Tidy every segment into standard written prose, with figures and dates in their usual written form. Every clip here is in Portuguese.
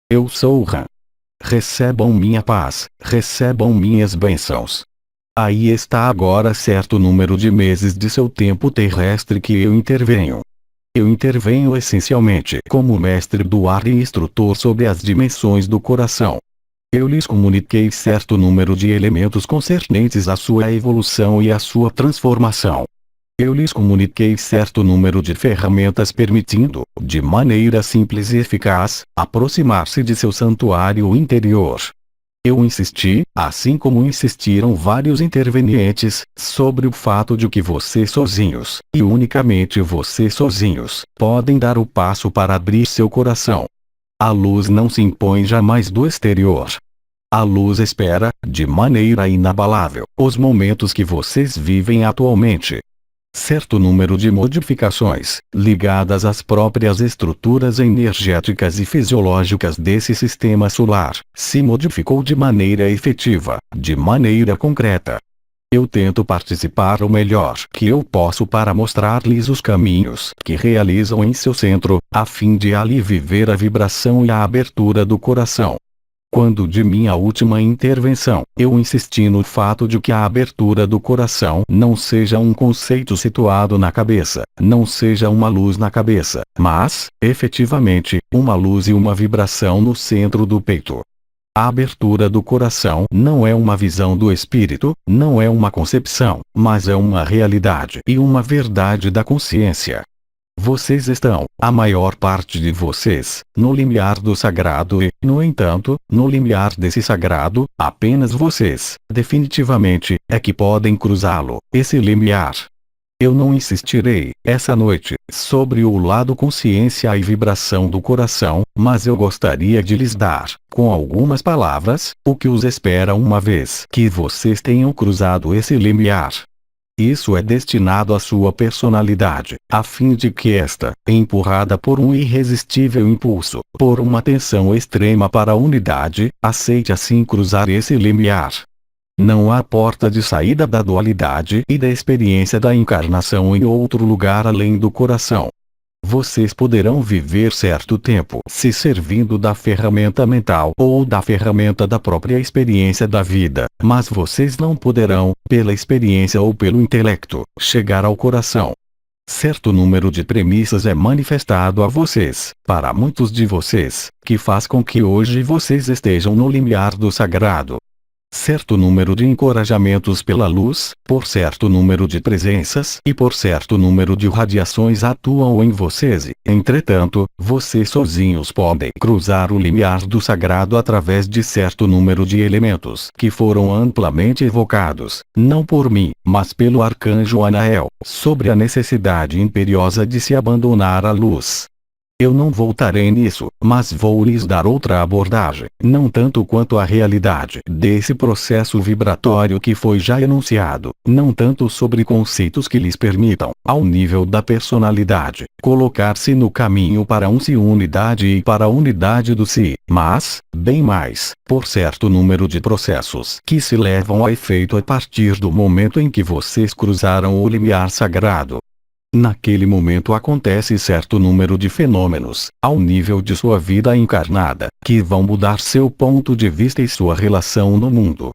Eu sou o Ram. Recebam minha paz, recebam minhas bênçãos. Aí está agora certo número de meses de seu tempo terrestre que eu intervenho. Eu intervenho essencialmente como mestre do ar e instrutor sobre as dimensões do coração. Eu lhes comuniquei certo número de elementos concernentes à sua evolução e à sua transformação. Eu lhes comuniquei certo número de ferramentas permitindo, de maneira simples e eficaz, aproximar-se de seu santuário interior. Eu insisti, assim como insistiram vários intervenientes, sobre o fato de que vocês sozinhos, e unicamente vocês sozinhos, podem dar o passo para abrir seu coração. A luz não se impõe jamais do exterior. A luz espera, de maneira inabalável, os momentos que vocês vivem atualmente. Certo número de modificações, ligadas às próprias estruturas energéticas e fisiológicas desse sistema solar, se modificou de maneira efetiva, de maneira concreta. Eu tento participar o melhor que eu posso para mostrar-lhes os caminhos que realizam em seu centro, a fim de ali viver a vibração e a abertura do coração. Quando de minha última intervenção, eu insisti no fato de que a abertura do coração não seja um conceito situado na cabeça, não seja uma luz na cabeça, mas, efetivamente, uma luz e uma vibração no centro do peito. A abertura do coração não é uma visão do espírito, não é uma concepção, mas é uma realidade e uma verdade da consciência. Vocês estão, a maior parte de vocês, no limiar do sagrado e, no entanto, no limiar desse sagrado, apenas vocês, definitivamente, é que podem cruzá-lo, esse limiar. Eu não insistirei, essa noite, sobre o lado consciência e vibração do coração, mas eu gostaria de lhes dar, com algumas palavras, o que os espera uma vez que vocês tenham cruzado esse limiar. Isso é destinado à sua personalidade, a fim de que esta, empurrada por um irresistível impulso, por uma tensão extrema para a unidade, aceite assim cruzar esse limiar. Não há porta de saída da dualidade e da experiência da encarnação em outro lugar além do coração. Vocês poderão viver certo tempo se servindo da ferramenta mental ou da ferramenta da própria experiência da vida, mas vocês não poderão, pela experiência ou pelo intelecto, chegar ao coração. Certo número de premissas é manifestado a vocês, para muitos de vocês, que faz com que hoje vocês estejam no limiar do sagrado. Certo número de encorajamentos pela luz, por certo número de presenças e por certo número de radiações atuam em vocês e, entretanto, vocês sozinhos podem cruzar o limiar do sagrado através de certo número de elementos que foram amplamente evocados, não por mim, mas pelo arcanjo Anael, sobre a necessidade imperiosa de se abandonar à luz. Eu não voltarei nisso, mas vou lhes dar outra abordagem, não tanto quanto a realidade desse processo vibratório que foi já enunciado, não tanto sobre conceitos que lhes permitam, ao nível da personalidade, colocar-se no caminho para um si unidade e para a unidade do si, mas, bem mais, por certo número de processos que se levam a efeito a partir do momento em que vocês cruzaram o limiar sagrado. Naquele momento acontece certo número de fenômenos, ao nível de sua vida encarnada, que vão mudar seu ponto de vista e sua relação no mundo.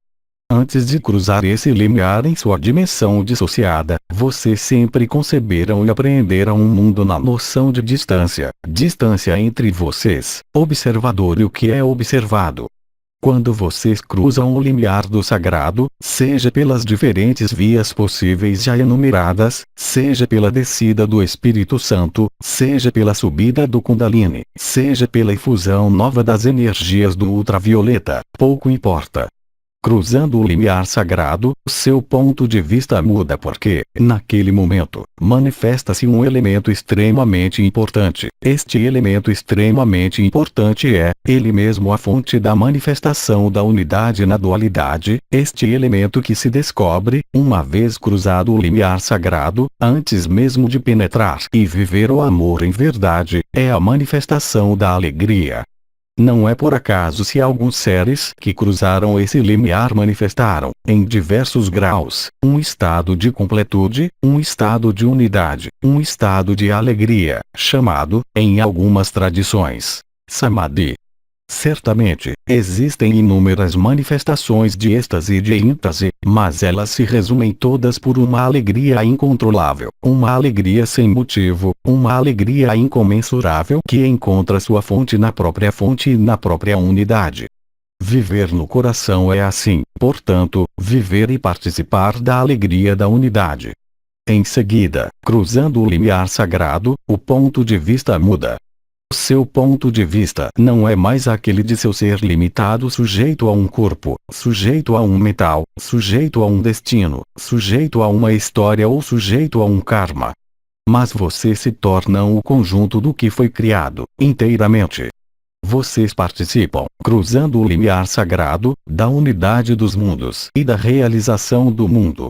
Antes de cruzar esse limiar em sua dimensão dissociada, vocês sempre conceberam e apreenderam um mundo na noção de distância, distância entre vocês, observador e o que é observado. Quando vocês cruzam o limiar do sagrado, seja pelas diferentes vias possíveis já enumeradas, seja pela descida do Espírito Santo, seja pela subida do Kundalini, seja pela efusão nova das energias do ultravioleta, pouco importa. Cruzando o limiar sagrado, seu ponto de vista muda porque, naquele momento, manifesta-se um elemento extremamente importante. Este elemento extremamente importante é, ele mesmo a fonte da manifestação da unidade na dualidade, este elemento que se descobre, uma vez cruzado o limiar sagrado, antes mesmo de penetrar e viver o amor em verdade, é a manifestação da alegria. Não é por acaso se alguns seres que cruzaram esse limiar manifestaram, em diversos graus, um estado de completude, um estado de unidade, um estado de alegria, chamado, em algumas tradições, Samadhi. Certamente, existem inúmeras manifestações de êxtase e de êntase, mas elas se resumem todas por uma alegria incontrolável, uma alegria sem motivo, uma alegria incomensurável que encontra sua fonte na própria fonte e na própria unidade. Viver no coração é assim, portanto, viver e participar da alegria da unidade. Em seguida, cruzando o limiar sagrado, o ponto de vista muda. Seu ponto de vista não é mais aquele de seu ser limitado sujeito a um corpo, sujeito a um metal, sujeito a um destino, sujeito a uma história ou sujeito a um karma. Mas você se torna o conjunto do que foi criado, inteiramente. Vocês participam, cruzando o limiar sagrado, da unidade dos mundos e da realização do mundo.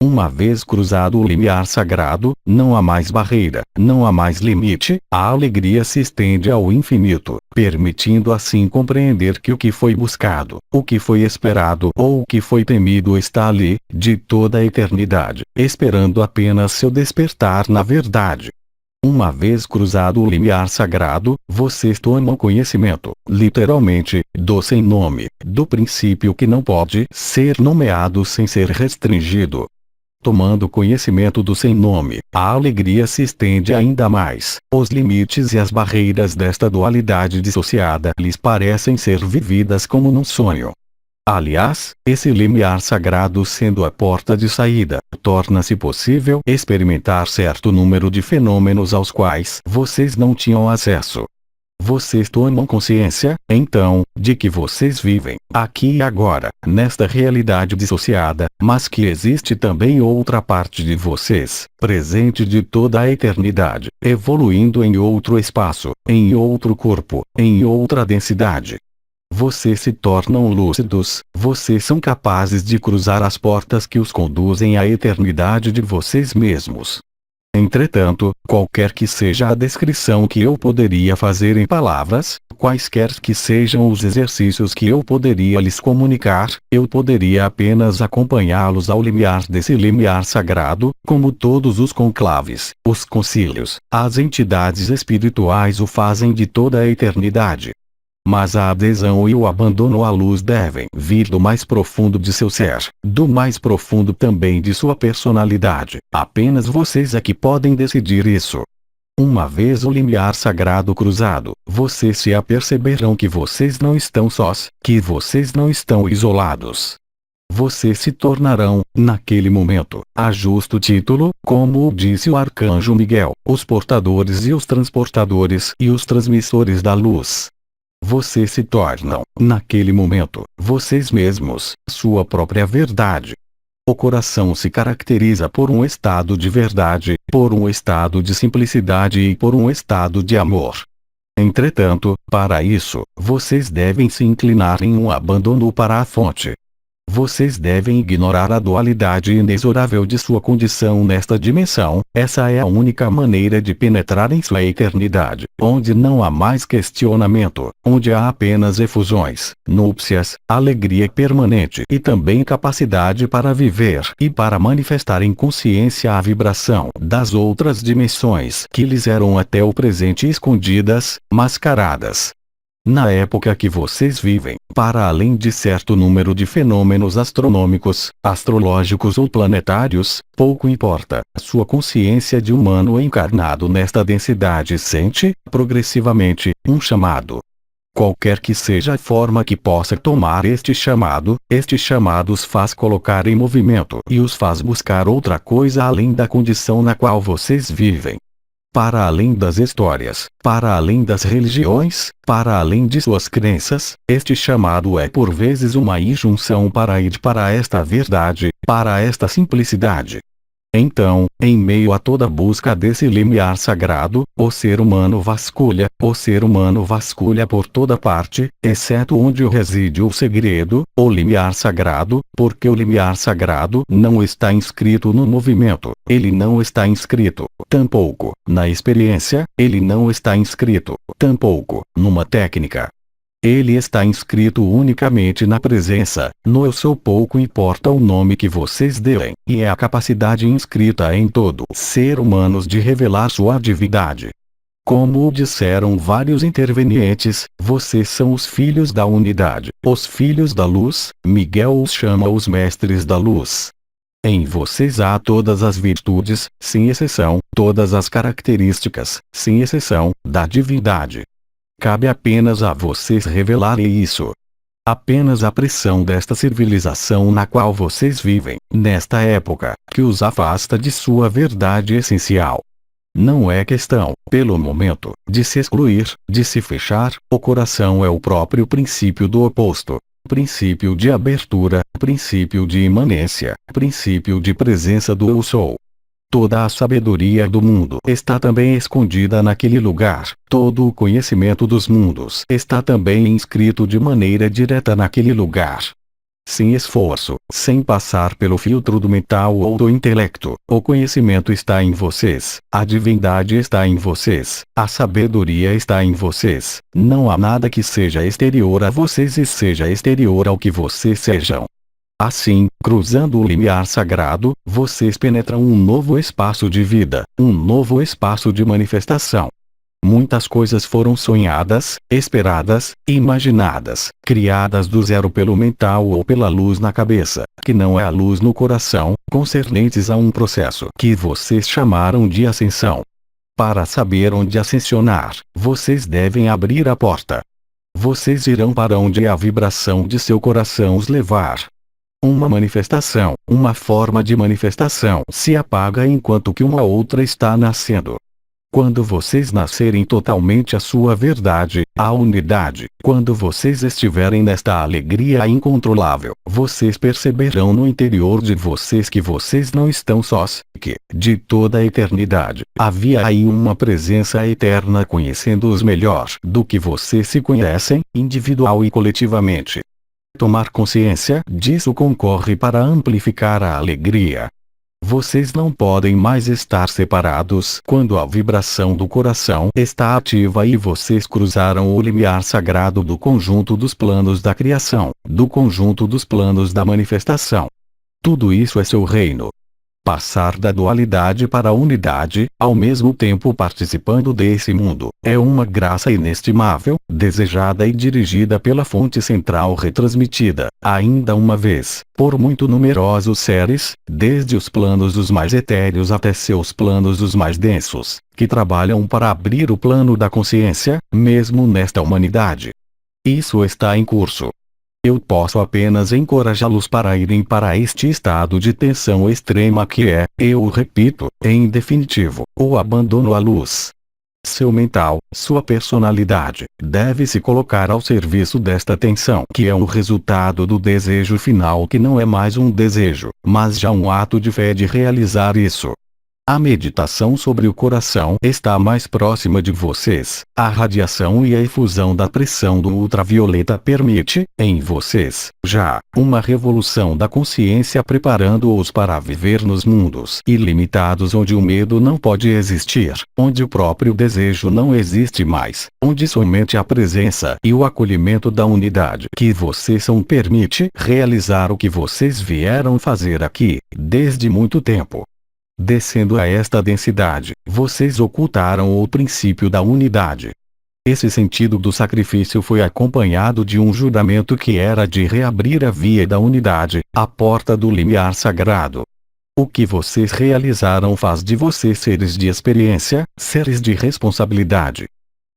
Uma vez cruzado o limiar sagrado, não há mais barreira, não há mais limite, a alegria se estende ao infinito, permitindo assim compreender que o que foi buscado, o que foi esperado ou o que foi temido está ali, de toda a eternidade, esperando apenas seu despertar na verdade. Uma vez cruzado o limiar sagrado, vocês tomam conhecimento, literalmente, do sem nome, do princípio que não pode ser nomeado sem ser restringido. Tomando conhecimento do sem nome, a alegria se estende ainda mais. Os limites e as barreiras desta dualidade dissociada lhes parecem ser vividas como num sonho. Aliás, esse limiar sagrado sendo a porta de saída, torna-se possível experimentar certo número de fenômenos aos quais vocês não tinham acesso. Vocês tomam consciência, então, de que vocês vivem, aqui e agora, nesta realidade dissociada, mas que existe também outra parte de vocês, presente de toda a eternidade, evoluindo em outro espaço, em outro corpo, em outra densidade. Vocês se tornam lúcidos, vocês são capazes de cruzar as portas que os conduzem à eternidade de vocês mesmos. Entretanto, qualquer que seja a descrição que eu poderia fazer em palavras, quaisquer que sejam os exercícios que eu poderia lhes comunicar, eu poderia apenas acompanhá-los ao limiar desse limiar sagrado, como todos os conclaves, os concílios, as entidades espirituais o fazem de toda a eternidade. Mas a adesão e o abandono à luz devem vir do mais profundo de seu ser, do mais profundo também de sua personalidade. Apenas vocês é que podem decidir isso. Uma vez o limiar sagrado cruzado, vocês se aperceberão que vocês não estão sós, que vocês não estão isolados. Vocês se tornarão, naquele momento, a justo título, como o disse o arcanjo Miguel, os portadores e os transportadores e os transmissores da luz. Vocês se tornam, naquele momento, vocês mesmos, sua própria verdade. O coração se caracteriza por um estado de verdade, por um estado de simplicidade e por um estado de amor. Entretanto, para isso, vocês devem se inclinar em um abandono para a fonte. Vocês devem ignorar a dualidade inexorável de sua condição nesta dimensão, essa é a única maneira de penetrar em sua eternidade, onde não há mais questionamento, onde há apenas efusões, núpcias, alegria permanente e também capacidade para viver e para manifestar em consciência a vibração das outras dimensões que lhes eram até o presente escondidas, mascaradas. Na época que vocês vivem, para além de certo número de fenômenos astronômicos, astrológicos ou planetários, pouco importa, sua consciência de humano encarnado nesta densidade sente, progressivamente, um chamado. Qualquer que seja a forma que possa tomar este chamado os faz colocar em movimento e os faz buscar outra coisa além da condição na qual vocês vivem. Para além das histórias, para além das religiões, para além de suas crenças, este chamado é por vezes uma injunção para ir para esta verdade, para esta simplicidade. Então, em meio a toda busca desse limiar sagrado, o ser humano vasculha por toda parte, exceto onde reside o segredo, o limiar sagrado, porque o limiar sagrado não está inscrito no movimento, ele não está inscrito, tampouco, na experiência, ele não está inscrito, tampouco, numa técnica. Ele está inscrito unicamente na presença, no eu sou, pouco importa o nome que vocês deem, e é a capacidade inscrita em todo ser humano de revelar sua divindade. Como o disseram vários intervenientes, vocês são os filhos da unidade, os filhos da luz. Miguel os chama os mestres da luz. Em vocês há todas as virtudes, sem exceção, todas as características, sem exceção, da divindade. Cabe apenas a vocês revelarem isso. Apenas a pressão desta civilização na qual vocês vivem, nesta época, que os afasta de sua verdade essencial. Não é questão, pelo momento, de se excluir, de se fechar. O coração é o próprio princípio do oposto. Princípio de abertura, princípio de imanência, princípio de presença do Eu Sou. Toda a sabedoria do mundo está também escondida naquele lugar. Todo o conhecimento dos mundos está também inscrito de maneira direta naquele lugar. Sem esforço, sem passar pelo filtro do mental ou do intelecto, o conhecimento está em vocês, a divindade está em vocês, a sabedoria está em vocês. Não há nada que seja exterior a vocês e seja exterior ao que vocês sejam. Assim, cruzando o limiar sagrado, vocês penetram um novo espaço de vida, um novo espaço de manifestação. Muitas coisas foram sonhadas, esperadas, imaginadas, criadas do zero pelo mental ou pela luz na cabeça, que não é a luz no coração, concernentes a um processo que vocês chamaram de ascensão. Para saber onde ascensionar, vocês devem abrir a porta. Vocês irão para onde a vibração de seu coração os levar. Uma manifestação, uma forma de manifestação se apaga enquanto que uma outra está nascendo. Quando vocês nascerem totalmente a sua verdade, a unidade, quando vocês estiverem nesta alegria incontrolável, vocês perceberão no interior de vocês que vocês não estão sós, que, de toda a eternidade, havia aí uma presença eterna conhecendo-os melhor do que vocês se conhecem, individual e coletivamente. Tomar consciência disso concorre para amplificar a alegria. Vocês não podem mais estar separados quando a vibração do coração está ativa e vocês cruzaram o limiar sagrado do conjunto dos planos da criação, do conjunto dos planos da manifestação. Tudo isso é seu reino. Passar da dualidade para a unidade, ao mesmo tempo participando desse mundo, é uma graça inestimável, desejada e dirigida pela fonte central retransmitida, ainda uma vez, por muito numerosos seres, desde os planos dos mais etéreos até seus planos dos mais densos, que trabalham para abrir o plano da consciência, mesmo nesta humanidade. Isso está em curso. Eu posso apenas encorajá-los para irem para este estado de tensão extrema que é, eu repito, em definitivo, o abandono à luz. Seu mental, sua personalidade, deve se colocar ao serviço desta tensão que é o resultado do desejo final que não é mais um desejo, mas já um ato de fé de realizar isso. A meditação sobre o coração está mais próxima de vocês. A radiação e a efusão da pressão do ultravioleta permite, em vocês, já, uma revolução da consciência preparando-os para viver nos mundos ilimitados onde o medo não pode existir, onde o próprio desejo não existe mais, onde somente a presença e o acolhimento da unidade que vocês são permite realizar o que vocês vieram fazer aqui, desde muito tempo. Descendo a esta densidade, vocês ocultaram o princípio da unidade. Esse sentido do sacrifício foi acompanhado de um juramento que era de reabrir a via da unidade, a porta do limiar sagrado. O que vocês realizaram faz de vocês seres de experiência, seres de responsabilidade.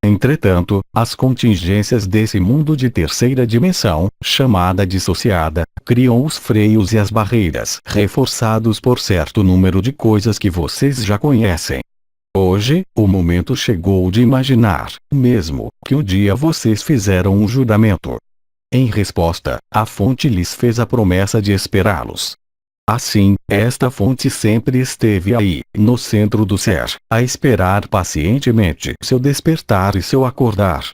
Entretanto, as contingências desse mundo de terceira dimensão, chamada dissociada, criam os freios e as barreiras, reforçados por certo número de coisas que vocês já conhecem. Hoje, o momento chegou de imaginar, mesmo, que um dia vocês fizeram um juramento. Em resposta, a fonte lhes fez a promessa de esperá-los. Assim, esta fonte sempre esteve aí, no centro do ser, a esperar pacientemente seu despertar e seu acordar.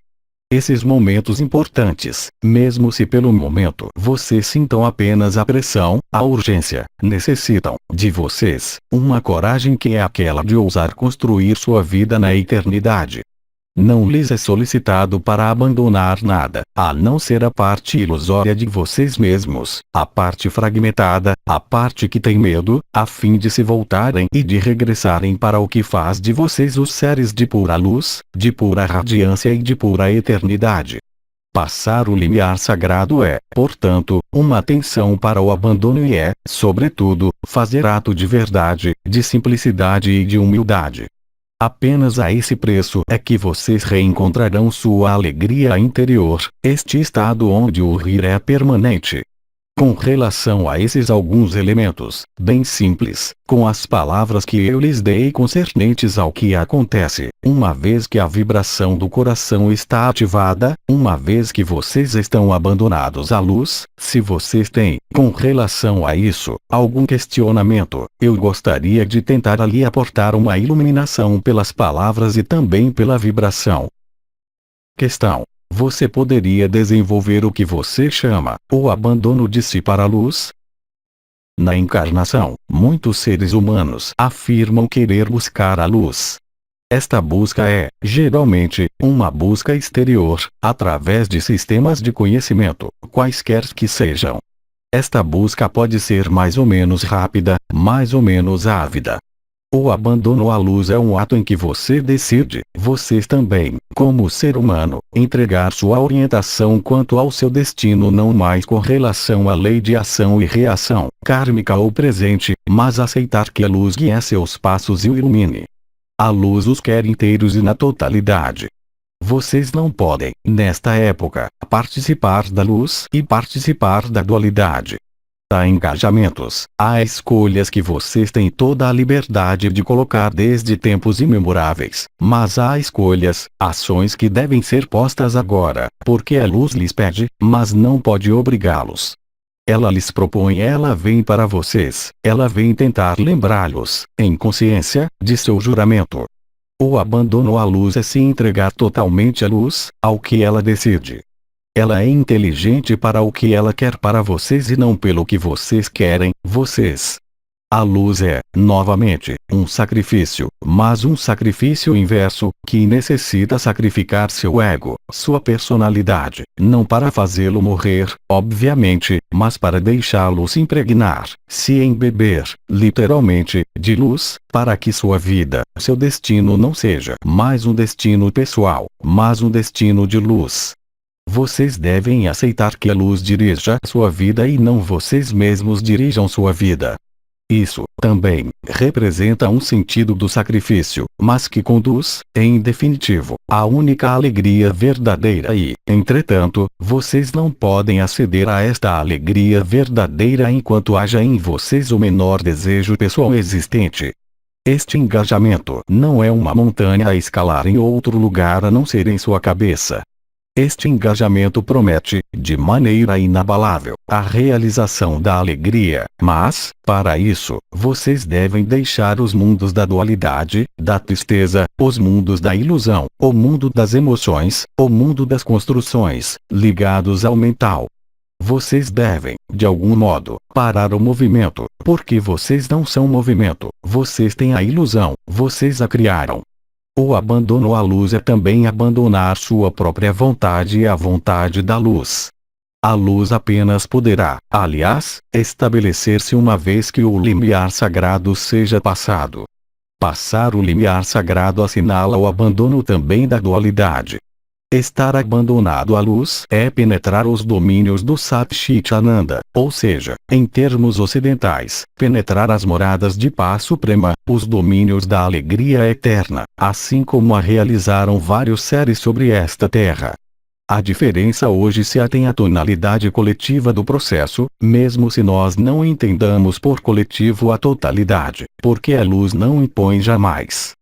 Esses momentos importantes, mesmo se pelo momento vocês sintam apenas a pressão, a urgência, necessitam, de vocês, uma coragem que é aquela de ousar construir sua vida na eternidade. Não lhes é solicitado para abandonar nada, a não ser a parte ilusória de vocês mesmos, a parte fragmentada, a parte que tem medo, a fim de se voltarem e de regressarem para o que faz de vocês os seres de pura luz, de pura radiância e de pura eternidade. Passar o limiar sagrado é, portanto, uma atenção para o abandono e é, sobretudo, fazer ato de verdade, de simplicidade e de humildade. Apenas a esse preço é que vocês reencontrarão sua alegria interior, este estado onde o rir é permanente. Com relação a esses alguns elementos, bem simples, com as palavras que eu lhes dei concernentes ao que acontece, uma vez que a vibração do coração está ativada, uma vez que vocês estão abandonados à luz, se vocês têm, com relação a isso, algum questionamento, eu gostaria de tentar ali aportar uma iluminação pelas palavras e também pela vibração. Questão: você poderia desenvolver o que você chama, o abandono de si para a luz? Na encarnação, muitos seres humanos afirmam querer buscar a luz. Esta busca é, geralmente, uma busca exterior, através de sistemas de conhecimento, quaisquer que sejam. Esta busca pode ser mais ou menos rápida, mais ou menos ávida. O abandono à luz é um ato em que você decide, vocês também, como ser humano, entregar sua orientação quanto ao seu destino não mais com relação à lei de ação e reação, kármica ou presente, mas aceitar que a luz guie seus passos e o ilumine. A luz os quer inteiros e na totalidade. Vocês não podem, nesta época, participar da luz e participar da dualidade. Há engajamentos, há escolhas que vocês têm toda a liberdade de colocar desde tempos imemoráveis, mas há escolhas, ações que devem ser postas agora, porque a luz lhes pede, mas não pode obrigá-los. Ela lhes propõe, ela vem para vocês, ela vem tentar lembrá-los, em consciência, de seu juramento. O abandono à luz é se entregar totalmente à luz, ao que ela decide. Ela é inteligente para o que ela quer para vocês e não pelo que vocês querem, vocês. A luz é, novamente, um sacrifício, mas um sacrifício inverso, que necessita sacrificar seu ego, sua personalidade, não para fazê-lo morrer, obviamente, mas para deixá-lo se impregnar, se embeber, literalmente, de luz, para que sua vida, seu destino não seja mais um destino pessoal, mas um destino de luz. Vocês devem aceitar que a luz dirija sua vida e não vocês mesmos dirijam sua vida. Isso, também, representa um sentido do sacrifício, mas que conduz, em definitivo, à única alegria verdadeira e, entretanto, vocês não podem aceder a esta alegria verdadeira enquanto haja em vocês o menor desejo pessoal existente. Este engajamento não é uma montanha a escalar em outro lugar a não ser em sua cabeça. Este engajamento promete, de maneira inabalável, a realização da alegria, mas, para isso, vocês devem deixar os mundos da dualidade, da tristeza, os mundos da ilusão, o mundo das emoções, o mundo das construções, ligados ao mental. Vocês devem, de algum modo, parar o movimento, porque vocês não são movimento, vocês têm a ilusão, vocês a criaram. O abandono à luz é também abandonar sua própria vontade e a vontade da luz. A luz apenas poderá, aliás, estabelecer-se uma vez que o limiar sagrado seja passado. Passar o limiar sagrado assinala o abandono também da dualidade. Estar abandonado à luz é penetrar os domínios do Satchitananda, ou seja, em termos ocidentais, penetrar as moradas de paz suprema, os domínios da alegria eterna, assim como a realizaram vários seres sobre esta terra. A diferença hoje se atém à tonalidade coletiva do processo, mesmo se nós não entendamos por coletivo a totalidade, porque a luz não impõe jamais.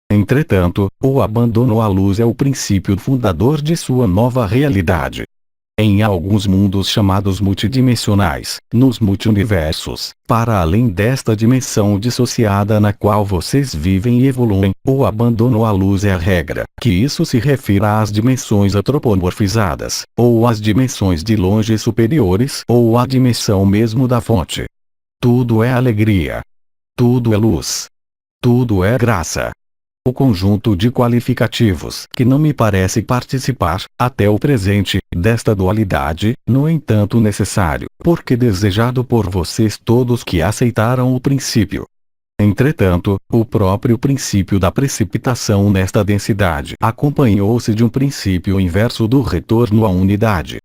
Entretanto, o abandono à luz é o princípio fundador de sua nova realidade. Em alguns mundos chamados multidimensionais, nos multiuniversos, para além desta dimensão dissociada na qual vocês vivem e evoluem, o abandono à luz é a regra, que isso se refira às dimensões antropomorfizadas, ou às dimensões de longe superiores, ou à dimensão mesmo da fonte. Tudo é alegria. Tudo é luz. Tudo é graça. O conjunto de qualificativos que não me parece participar, até o presente, desta dualidade, no entanto necessário, porque desejado por vocês todos que aceitaram o princípio. Entretanto, o próprio princípio da precipitação nesta densidade acompanhou-se de um princípio inverso do retorno à unidade.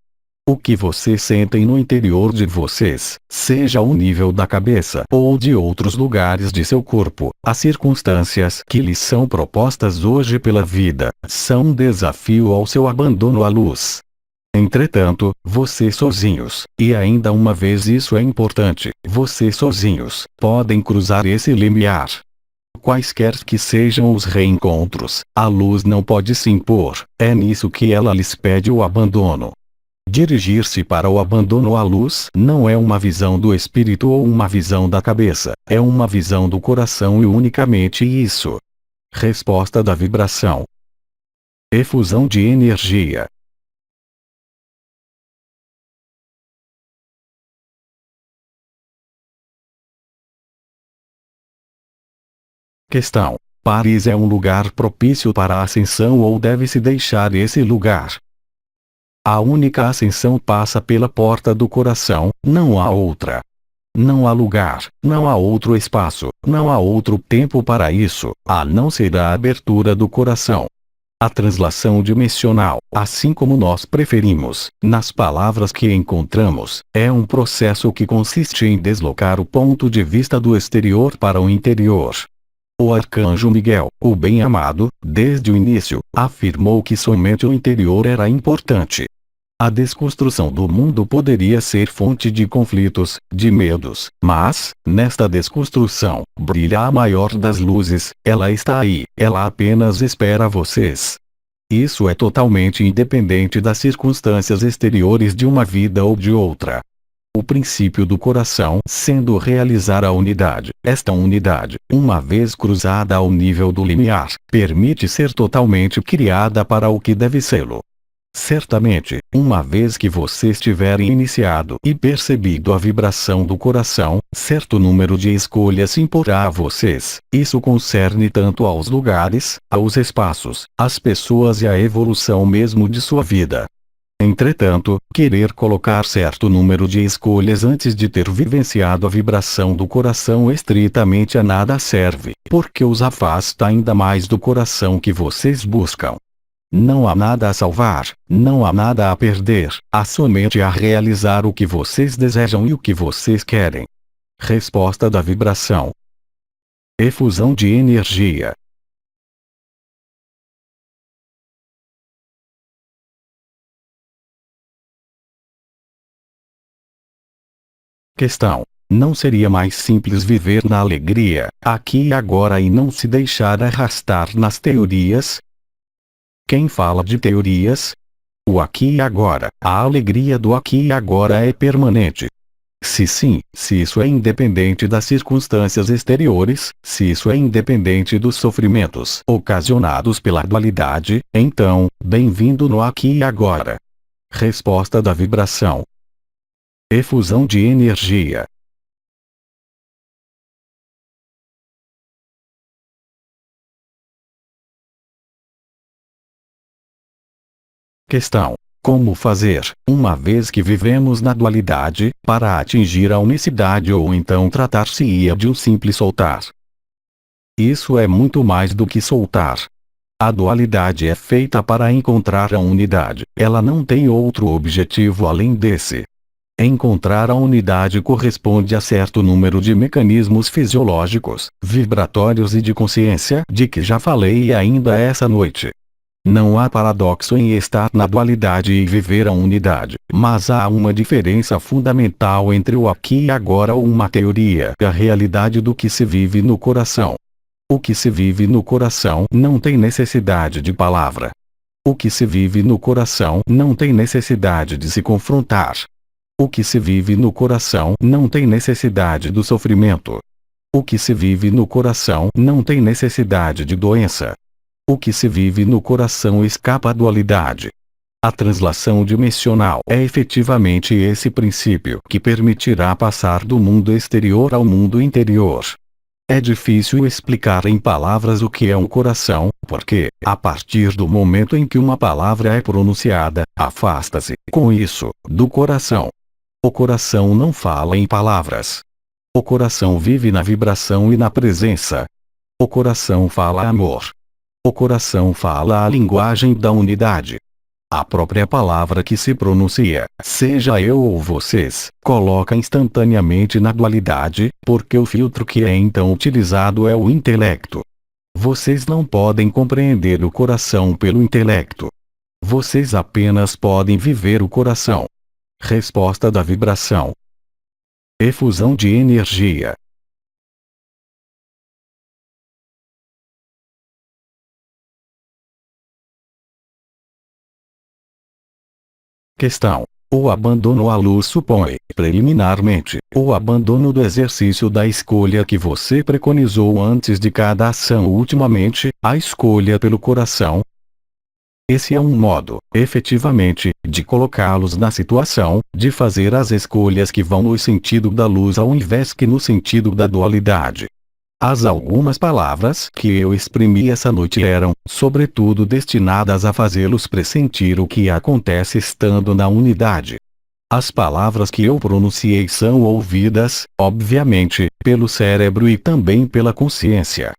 O que vocês sentem no interior de vocês, seja o nível da cabeça ou de outros lugares de seu corpo, as circunstâncias que lhes são propostas hoje pela vida, são um desafio ao seu abandono à luz. Entretanto, vocês sozinhos, e ainda uma vez isso é importante, vocês sozinhos, podem cruzar esse limiar. Quaisquer que sejam os reencontros, a luz não pode se impor, é nisso que ela lhes pede o abandono. Dirigir-se para o abandono à luz não é uma visão do espírito ou uma visão da cabeça, é uma visão do coração e unicamente isso. Resposta da vibração. Efusão de energia. Questão: Paris é um lugar propício para a ascensão ou deve-se deixar esse lugar? A única ascensão passa pela porta do coração, não há outra. Não há lugar, não há outro espaço, não há outro tempo para isso, a não ser a abertura do coração. A translação dimensional, assim como nós preferimos, nas palavras que encontramos, é um processo que consiste em deslocar o ponto de vista do exterior para o interior. O arcanjo Miguel, o bem-amado, desde o início, afirmou que somente o interior era importante. A desconstrução do mundo poderia ser fonte de conflitos, de medos, mas, nesta desconstrução, brilha a maior das luzes, ela está aí, ela apenas espera vocês. Isso é totalmente independente das circunstâncias exteriores de uma vida ou de outra. O princípio do coração sendo realizar a unidade, esta unidade, uma vez cruzada ao nível do limiar, permite ser totalmente criada para o que deve sê-lo. Certamente, uma vez que vocês tiverem iniciado e percebido a vibração do coração, certo número de escolhas se imporá a vocês. Isso concerne tanto aos lugares, aos espaços, às pessoas e à evolução mesmo de sua vida. Entretanto, querer colocar certo número de escolhas antes de ter vivenciado a vibração do coração estritamente a nada serve, porque os afasta ainda mais do coração que vocês buscam. Não há nada a salvar, não há nada a perder, há somente a realizar o que vocês desejam e o que vocês querem. Resposta da vibração. Efusão de energia. Questão: não seria mais simples viver na alegria, aqui e agora e não se deixar arrastar nas teorias? Quem fala de teorias? O aqui e agora, a alegria do aqui e agora é permanente. Se sim, se isso é independente das circunstâncias exteriores, se isso é independente dos sofrimentos ocasionados pela dualidade, então, bem-vindo no aqui e agora. Resposta da vibração. Efusão de energia. Questão: como fazer, uma vez que vivemos na dualidade, para atingir a unicidade ou então tratar-se-ia de um simples soltar? Isso é muito mais do que soltar. A dualidade é feita para encontrar a unidade, ela não tem outro objetivo além desse. Encontrar a unidade corresponde a certo número de mecanismos fisiológicos, vibratórios e de consciência, de que já falei ainda essa noite. Não há paradoxo em estar na dualidade e viver a unidade, mas há uma diferença fundamental entre o aqui e agora ou uma teoria e a realidade do que se vive no coração. O que se vive no coração não tem necessidade de palavra. O que se vive no coração não tem necessidade de se confrontar. O que se vive no coração não tem necessidade do sofrimento. O que se vive no coração não tem necessidade de doença. O que se vive no coração escapa à dualidade. A translação dimensional é efetivamente esse princípio que permitirá passar do mundo exterior ao mundo interior. É difícil explicar em palavras o que é um coração, porque, a partir do momento em que uma palavra é pronunciada, afasta-se, com isso, do coração. O coração não fala em palavras. O coração vive na vibração e na presença. O coração fala amor. O coração fala a linguagem da unidade. A própria palavra que se pronuncia, seja eu ou vocês, coloca instantaneamente na dualidade, porque o filtro que é então utilizado é o intelecto. Vocês não podem compreender o coração pelo intelecto. Vocês apenas podem viver o coração. Resposta da vibração. Efusão de energia. Questão. O abandono à luz supõe, preliminarmente, o abandono do exercício da escolha que você preconizou antes de cada ação ultimamente, a escolha pelo coração. Esse é um modo, efetivamente, de colocá-los na situação, de fazer as escolhas que vão no sentido da luz ao invés que no sentido da dualidade. As algumas palavras que eu exprimi essa noite eram, sobretudo, destinadas a fazê-los pressentir o que acontece estando na unidade. As palavras que eu pronunciei são ouvidas, obviamente, pelo cérebro e também pela consciência.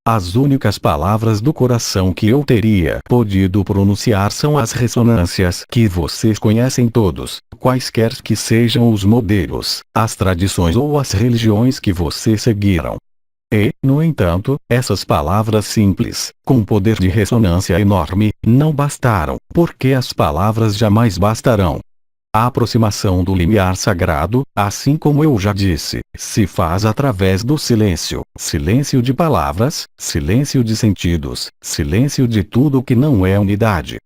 As únicas palavras do coração que eu teria podido pronunciar são as ressonâncias que vocês conhecem todos, quaisquer que sejam os modelos, as tradições ou as religiões que vocês seguiram. E, no entanto, essas palavras simples, com poder de ressonância enorme, não bastaram, porque as palavras jamais bastarão. A aproximação do limiar sagrado, assim como eu já disse, se faz através do silêncio, silêncio de palavras, silêncio de sentidos, silêncio de tudo que não é unidade.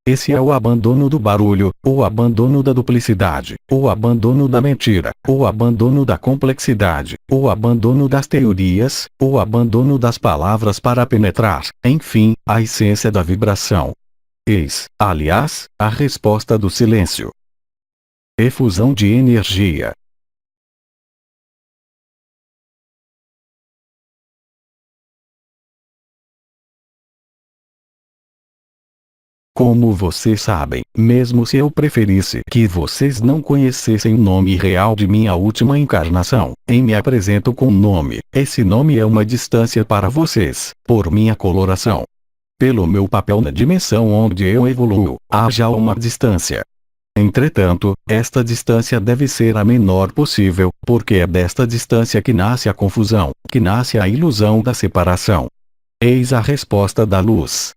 Esse é o abandono do barulho, o abandono da duplicidade, o abandono da mentira, o abandono da complexidade, o abandono das teorias, o abandono das palavras para penetrar, enfim, a essência da vibração. Eis, aliás, a resposta do silêncio. Efusão de energia. Como vocês sabem, mesmo se eu preferisse que vocês não conhecessem o nome real de minha última encarnação, me apresento com um nome. Esse nome é uma distância para vocês, por minha coloração. Pelo meu papel na dimensão onde eu evoluo, há já uma distância. Entretanto, esta distância deve ser a menor possível, porque é desta distância que nasce a confusão, que nasce a ilusão da separação. Eis a resposta da luz.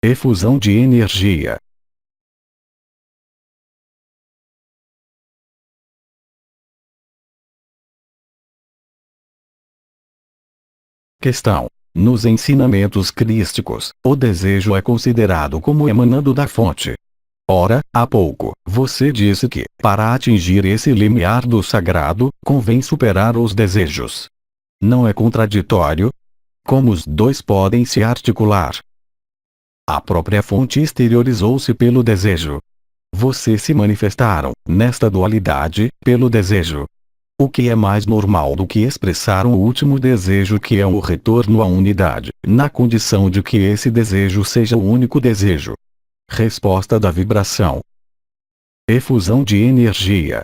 Efusão de energia. Questão. Nos ensinamentos crísticos, o desejo é considerado como emanando da fonte. Ora, há pouco, você disse que, para atingir esse limiar do sagrado, convém superar os desejos. Não é contraditório? Como os dois podem se articular? A própria fonte exteriorizou-se pelo desejo. Vocês se manifestaram, nesta dualidade, pelo desejo. O que é mais normal do que expressar um último desejo que é o retorno à unidade, na condição de que esse desejo seja o único desejo? Resposta da vibração. Efusão de energia.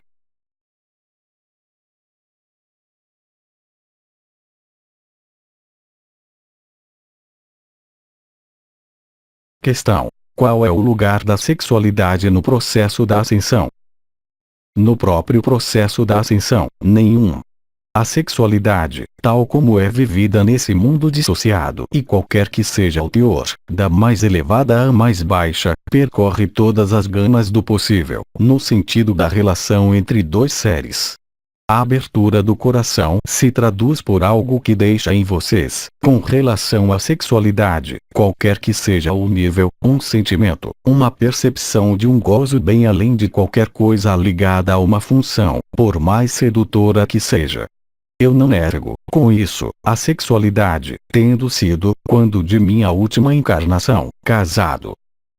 Questão. Qual é o lugar da sexualidade no processo da ascensão? No próprio processo da ascensão, nenhum. A sexualidade, tal como é vivida nesse mundo dissociado e qualquer que seja o teor, da mais elevada à mais baixa, percorre todas as gamas do possível, no sentido da relação entre dois seres. A abertura do coração se traduz por algo que deixa em vocês, com relação à sexualidade, qualquer que seja o nível, um sentimento, uma percepção de um gozo bem além de qualquer coisa ligada a uma função, por mais sedutora que seja. Eu não nego, com isso, a sexualidade, tendo sido, quando de minha última encarnação, casado.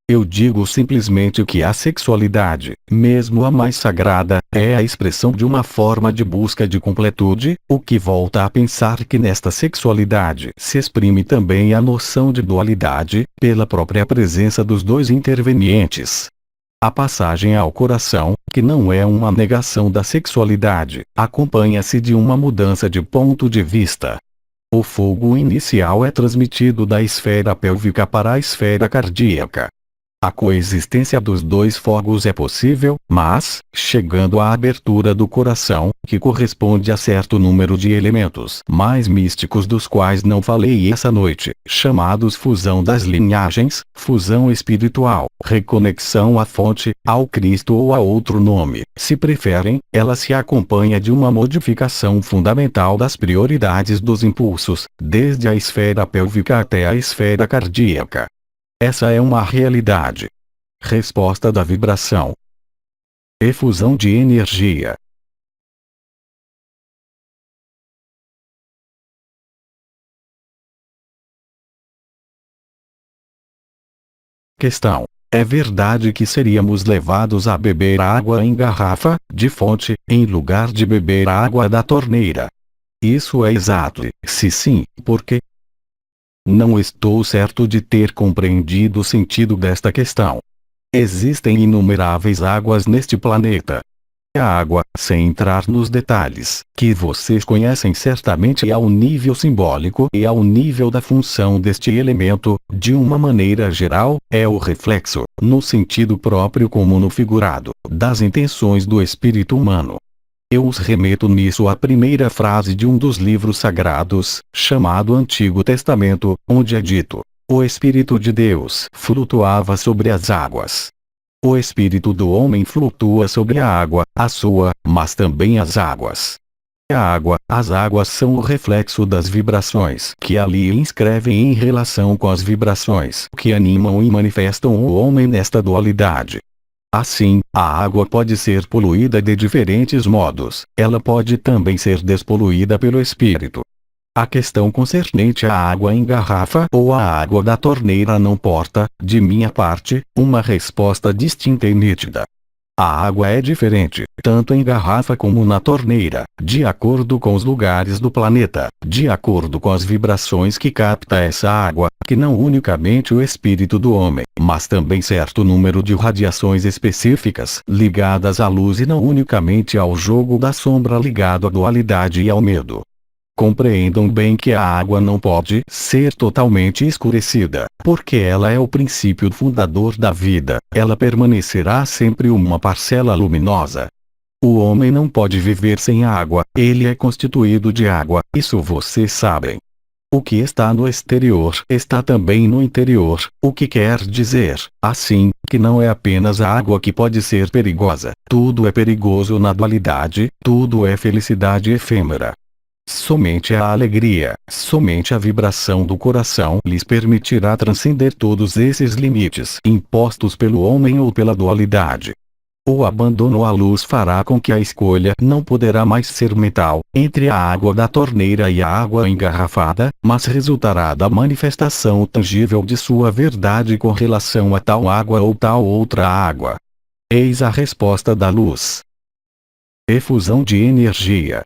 Eu digo simplesmente que a sexualidade, mesmo a mais sagrada, é a expressão de uma forma de busca de completude, o que volta a pensar que nesta sexualidade se exprime também a noção de dualidade, pela própria presença dos dois intervenientes. A passagem ao coração, que não é uma negação da sexualidade, acompanha-se de uma mudança de ponto de vista. O fogo inicial é transmitido da esfera pélvica para a esfera cardíaca. A coexistência dos dois fogos é possível, mas, chegando à abertura do coração, que corresponde a certo número de elementos mais místicos dos quais não falei essa noite, chamados fusão das linhagens, fusão espiritual, reconexão à fonte, ao Cristo ou a outro nome, se preferem, ela se acompanha de uma modificação fundamental das prioridades dos impulsos, desde a esfera pélvica até a esfera cardíaca. Essa é uma realidade. Resposta da vibração. Efusão de energia. Questão. É verdade que seríamos levados a beber água em garrafa, de fonte, em lugar de beber água da torneira? Isso é exato. Se sim, por quê? Não estou certo de ter compreendido o sentido desta questão. Existem inumeráveis águas neste planeta. A água, sem entrar nos detalhes, que vocês conhecem certamente ao nível simbólico e ao nível da função deste elemento, de uma maneira geral, é o reflexo, no sentido próprio como no figurado, das intenções do espírito humano. Eu os remeto nisso à primeira frase de um dos livros sagrados, chamado Antigo Testamento, onde é dito: o Espírito de Deus flutuava sobre as águas. O espírito do homem flutua sobre a água, a sua, mas também as águas. As águas são o reflexo das vibrações que ali inscrevem em relação com as vibrações que animam e manifestam o homem nesta dualidade. Assim, a água pode ser poluída de diferentes modos, ela pode também ser despoluída pelo espírito. A questão concernente à água em garrafa ou à água da torneira não porta, de minha parte, uma resposta distinta e nítida. A água é diferente, tanto em garrafa como na torneira, de acordo com os lugares do planeta, de acordo com as vibrações que capta essa água, que não unicamente o espírito do homem, mas também certo número de radiações específicas ligadas à luz e não unicamente ao jogo da sombra ligado à dualidade e ao medo. Compreendam bem que a água não pode ser totalmente escurecida, porque ela é o princípio fundador da vida, ela permanecerá sempre uma parcela luminosa. O homem não pode viver sem água, ele é constituído de água, isso vocês sabem. O que está no exterior está também no interior, o que quer dizer, assim, que não é apenas a água que pode ser perigosa, tudo é perigoso na dualidade, tudo é felicidade efêmera. Somente a alegria, somente a vibração do coração lhes permitirá transcender todos esses limites impostos pelo homem ou pela dualidade. O abandono à luz fará com que a escolha não poderá mais ser mental, entre a água da torneira e a água engarrafada, mas resultará da manifestação tangível de sua verdade com relação a tal água ou tal outra água. Eis a resposta da luz. Efusão de energia.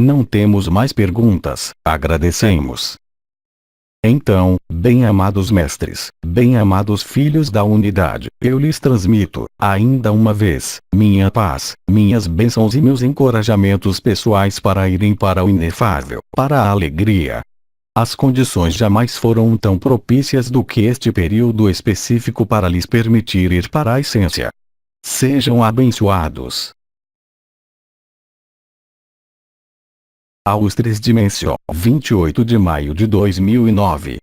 Não temos mais perguntas, agradecemos. Então, bem-amados mestres, bem-amados filhos da unidade, eu lhes transmito, ainda uma vez, minha paz, minhas bênçãos e meus encorajamentos pessoais para irem para o inefável, para a alegria. As condições jamais foram tão propícias do que este período específico para lhes permitir ir para a essência. Sejam abençoados. Austris Dimensio, 28 de maio de 2009.